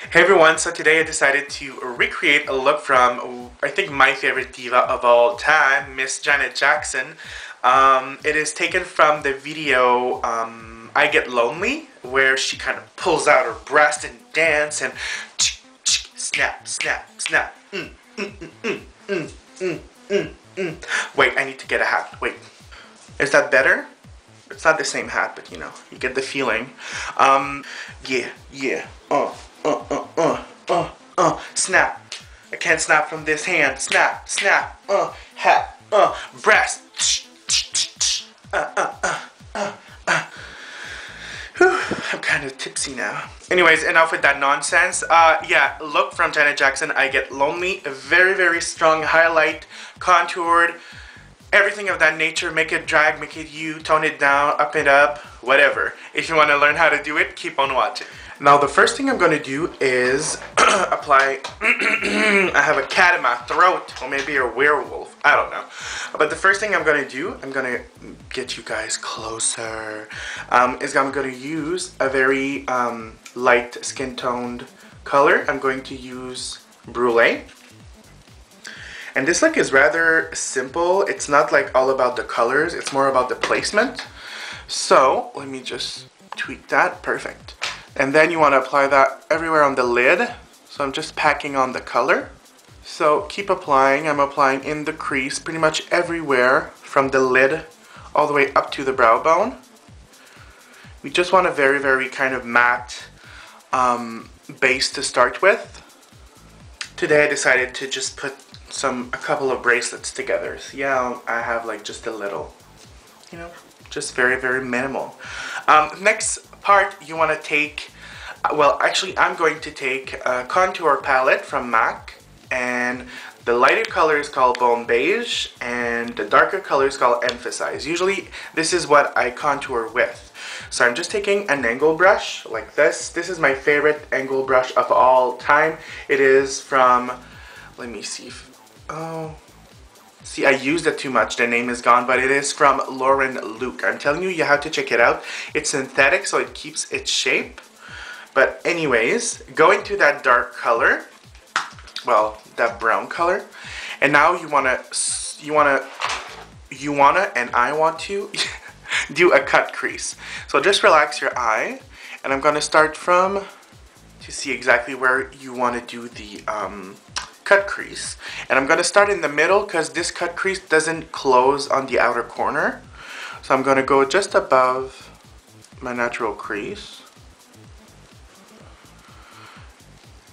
Hey everyone, so today I decided to recreate a look from, I think, my favorite diva of all time, Miss Janet Jackson. It is taken from the video I Get Lonely, where she kind of pulls out her breast and dance and snap, snap, snap. Wait, I need to get a hat. Wait. Is that better? It's not the same hat, but you know, you get the feeling. Yeah. Snap. I can't snap from this hand. Snap, snap, hat, breast. Whew, I'm kind of tipsy now. Anyways, enough with that nonsense. Yeah, look from Janet Jackson, I Get Lonely. A very, very strong highlight, contoured, everything of that nature. Make it drag, make it you, tone it down, up it up, whatever. If you want to learn how to do it, keep on watching. Now the first thing I'm going to do is apply, I have a cat in my throat, or maybe a werewolf, I don't know. But the first thing I'm going to do, I'm going to get you guys closer, is I'm going to use a very light skin toned color. I'm going to use Brulé. And this look is rather simple. It's not like all about the colors, it's more about the placement. So let me just tweak that, perfect. And then you want to apply that everywhere on the lid. So I'm just packing on the color. So keep applying. I'm applying in the crease pretty much everywhere from the lid all the way up to the brow bone. We just want a very, very kind of matte base to start with. Today I decided to just put a couple of bracelets together. So yeah, I have like just a little, you know, just very, very minimal. Next part, you want to take, well actually I'm going to take a contour palette from M.A.C, and the lighter color is called Beige and the darker color is called Emphasize. Usually this is what I contour with. So I'm just taking an angle brush like this. This is my favorite angle brush of all time. It is from, let me see, see, I used it too much, the name is gone, but it is from Lauren Luke. I'm telling you, you have to check it out. It's synthetic, so it keeps its shape. But anyways, go into that dark color, well, that brown color, and now you wanna, and I want to do a cut crease. So just relax your eye, and I'm gonna start from, to see exactly where you wanna do the, cut crease, and I'm going to start in the middle because this cut crease doesn't close on the outer corner, so I'm going to go just above my natural crease,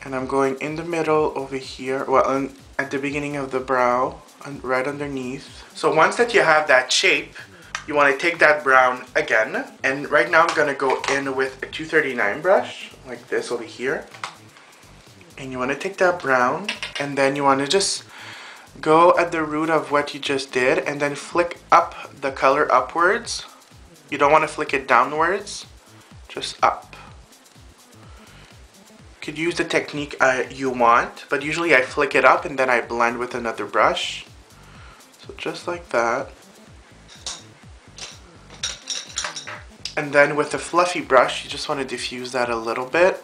and I'm going in the middle over here, well, at the beginning of the brow, and right underneath. So once that you have that shape, you want to take that brown again, and right now I'm going to go in with a 239 brush like this over here. And you want to take that brown, and then you want to just go at the root of what you just did, and then flick up the color upwards. You don't want to flick it downwards, just up. You could use the technique you want, but usually I flick it up and then I blend with another brush. So just like that. And then with the fluffy brush, you just want to diffuse that a little bit.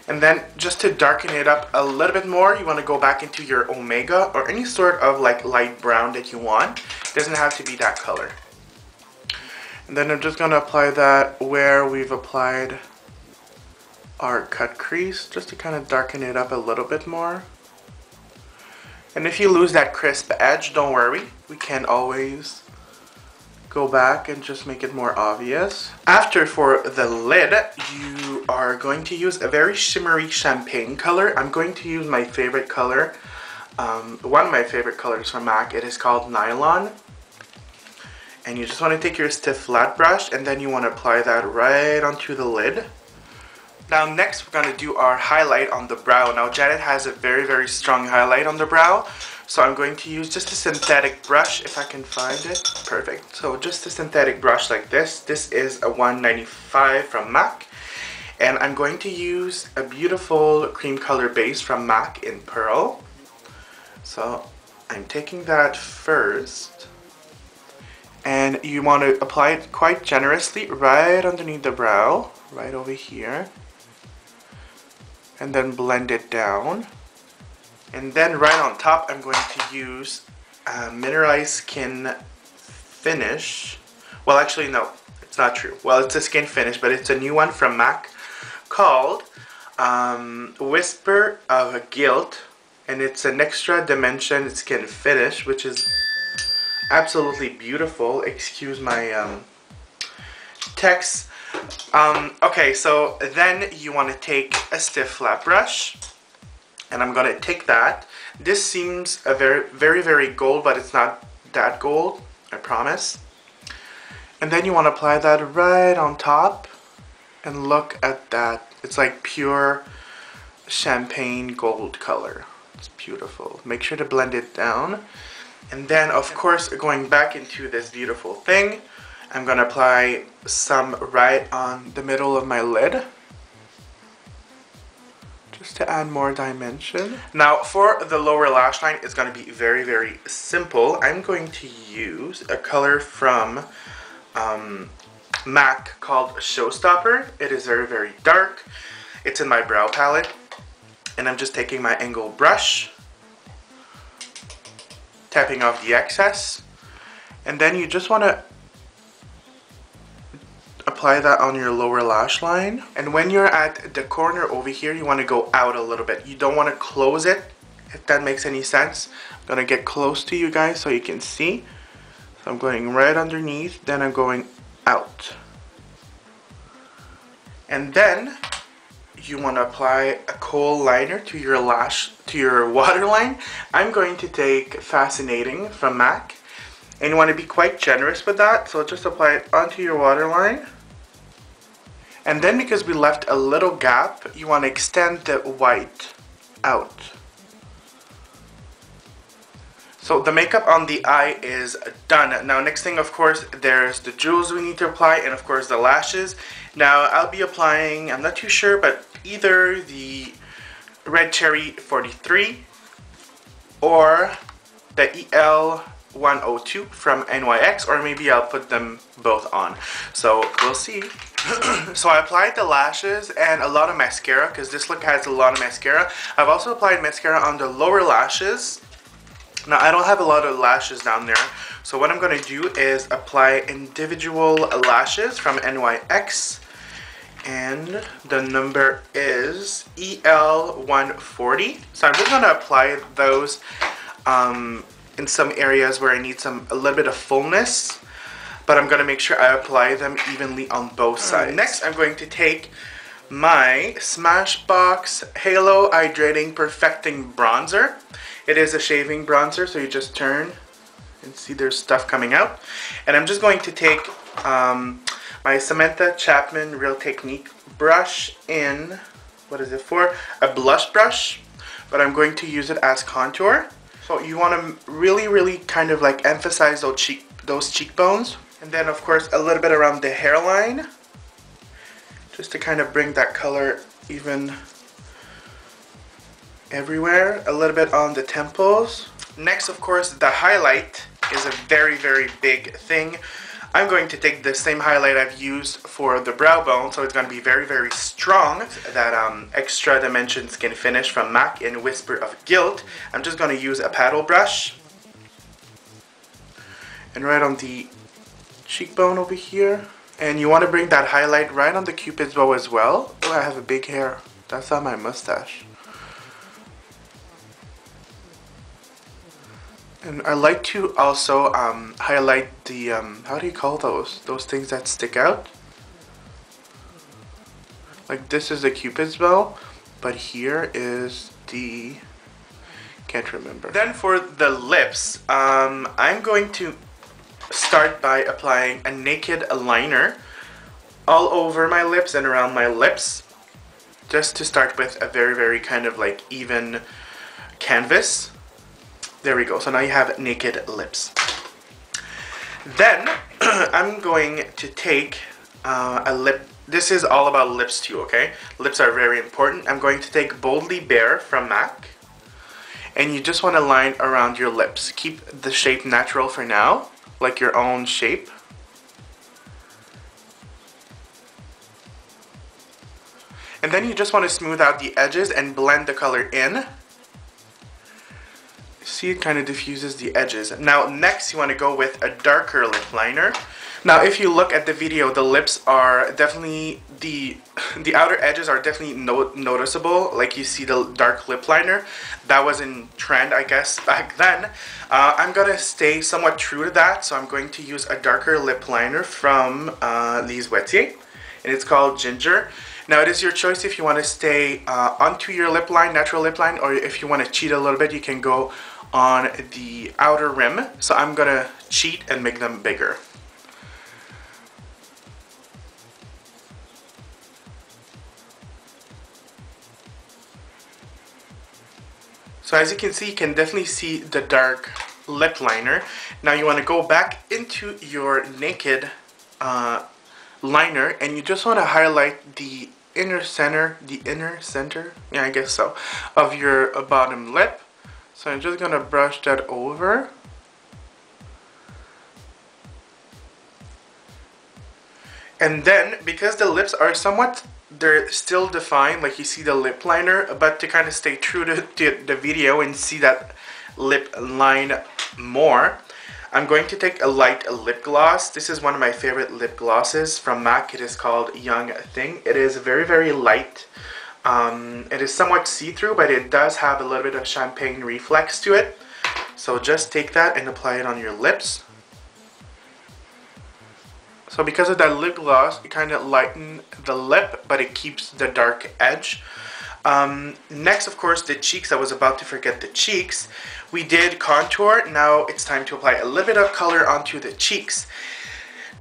And then just to darken it up a little bit more, you want to go back into your Omega or any sort of like light brown that you want. It doesn't have to be that color. And then I'm just going to apply that where we've applied our cut crease, just to kind of darken it up a little bit more. And if you lose that crisp edge, don't worry. We can always go back and just make it more obvious. After, for the lid, you are going to use a very shimmery champagne color. I'm going to use my favorite color, one of my favorite colors from M.A.C. It is called Nylon. And you just want to take your stiff flat brush, and then you want to apply that right onto the lid. Now next we're going to do our highlight on the brow. Now Janet has a very, very strong highlight on the brow. So I'm going to use just a synthetic brush, if I can find it. Perfect. So just a synthetic brush like this. This is a 195 from M.A.C. And I'm going to use a beautiful cream color base from M.A.C in Pearl. So I'm taking that first. And you want to apply it quite generously right underneath the brow. Right over here. and then blend it down. And then right on top, I'm going to use Mineralized Skin Finish. Well, actually, no, it's not true. Well, it's a skin finish, but it's a new one from M.A.C called Whisper of Guilt. And it's an extra dimension skin finish, which is absolutely beautiful. Excuse my text. Okay, so then you want to take a stiff flat brush. And I'm going to take that. This seems a very gold, but it's not that gold, I promise. And then you want to apply that right on top. And look at that. It's like pure champagne gold color. It's beautiful. Make sure to blend it down. And then, of course, going back into this beautiful thing, I'm going to apply some right on the middle of my lid, just to add more dimension. Now, for the lower lash line, it's going to be very simple. I'm going to use a color from M.A.C called Showstopper. It is very dark. It's in my brow palette. And I'm just taking my angled brush, tapping off the excess, and then you just want to apply that on your lower lash line. And when you're at the corner over here, you want to go out a little bit. You don't want to close it, if that makes any sense. I'm going to get close to you guys so you can see. So I'm going right underneath, then I'm going out. And then you want to apply a Kohl liner to your waterline. I'm going to take Fascinating from M.A.C, and you want to be quite generous with that, so just apply it onto your waterline. And then, because we left a little gap, you want to extend the white out. So the makeup on the eye is done. Now, next thing, of course, there's the jewels we need to apply, and of course the lashes. Now, I'll be applying, I'm not too sure, but either the Red Cherry 43 or the EL102 from N.Y.X, or maybe I'll put them both on. So we'll see. So I applied the lashes and a lot of mascara, because this look has a lot of mascara. I've also applied mascara on the lower lashes. Now, I don't have a lot of lashes down there, so what I'm going to do is apply individual lashes from N.Y.X, and the number is EL140. So I'm just going to apply those in some areas where I need a little bit of fullness, but I'm going to make sure I apply them evenly on both sides. Next, I'm going to take my Smashbox Halo Hydrating Perfecting Bronzer. It is a shaving bronzer, so you just turn and see there's stuff coming out. And I'm just going to take my Samantha Chapman Real Technique brush in, what is it for? A blush brush, but I'm going to use it as contour. So you want to really kind of like emphasize those cheekbones. And then, of course, a little bit around the hairline, just to kind of bring that color even everywhere, a little bit on the temples. Next, of course, the highlight is a very big thing. I'm going to take the same highlight I've used for the brow bone, so it's going to be very strong. That extra dimension skin finish from M.A.C in Whisper of Guilt. I'm just going to use a paddle brush, and right on the cheekbone over here. And you want to bring that highlight right on the cupid's bow as well. Oh, I have a big hair. That's on my mustache. And I like to also highlight the, how do you call those? Those things that stick out? Like this is the cupid's bow, but here is the, can't remember. Then for the lips, I'm going to start by applying a naked liner all over my lips and around my lips, just to start with a very kind of like even canvas. There we go. So now you have naked lips. Then I'm going to take a lip. This is all about lips too, okay? Lips are very important. I'm going to take Boldly Bare from M.A.C, and you just want to line around your lips. Keep the shape natural for now, like your own shape. And then you just want to smooth out the edges and blend the color in. See, it kind of diffuses the edges. Now next you want to go with a darker lip liner. Now if you look at the video, the lips are definitely, the outer edges are definitely noticeable. Like you see the dark lip liner. That was in trend, I guess, back then. I'm going to stay somewhat true to that. So I'm going to use a darker lip liner from Lise Watier. And it's called Ginger. Now it is your choice if you want to stay onto your lip line, natural lip line, or if you want to cheat a little bit, you can go on the outer rim. So I'm gonna cheat and make them bigger. So as you can see, you can definitely see the dark lip liner. Now you want to go back into your naked liner, and you just want to highlight the inner center, yeah, I guess so, of your bottom lip. So I'm just gonna brush that over. And then, because the lips are somewhat, they're still defined, like you see the lip liner, but to kind of stay true to the video and see that lip line more, I'm going to take a light lip gloss. This is one of my favorite lip glosses from M.A.C. It is called Young Thing. It is very, very light. It is somewhat see-through, but it does have a little bit of champagne reflex to it. So just take that and apply it on your lips. So because of that lip gloss, it kind of lightens the lip, but it keeps the dark edge. Next, of course, the cheeks. I was about to forget the cheeks. We did contour. Now it's time to apply a little bit of color onto the cheeks.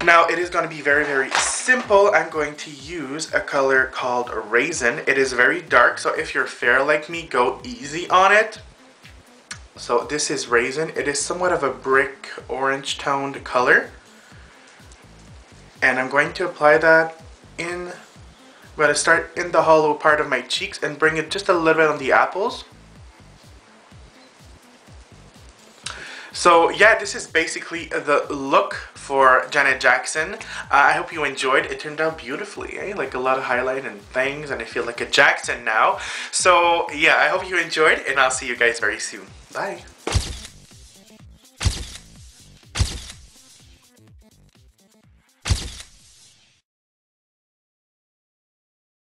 Now it is going to be very, very simple. I'm going to use a color called Raizin. It is very dark, so if you're fair like me, go easy on it. So this is Raizin. It is somewhat of a brick orange toned color. And I'm going to apply that in, I'm going to start in the hollow part of my cheeks and bring it just a little bit on the apples. So yeah, this is basically the look for Janet Jackson. I hope you enjoyed. It turned out beautifully, eh? Like a lot of highlight and things, and I feel like a Jackson now. So yeah, I hope you enjoyed, and I'll see you guys very soon. Bye.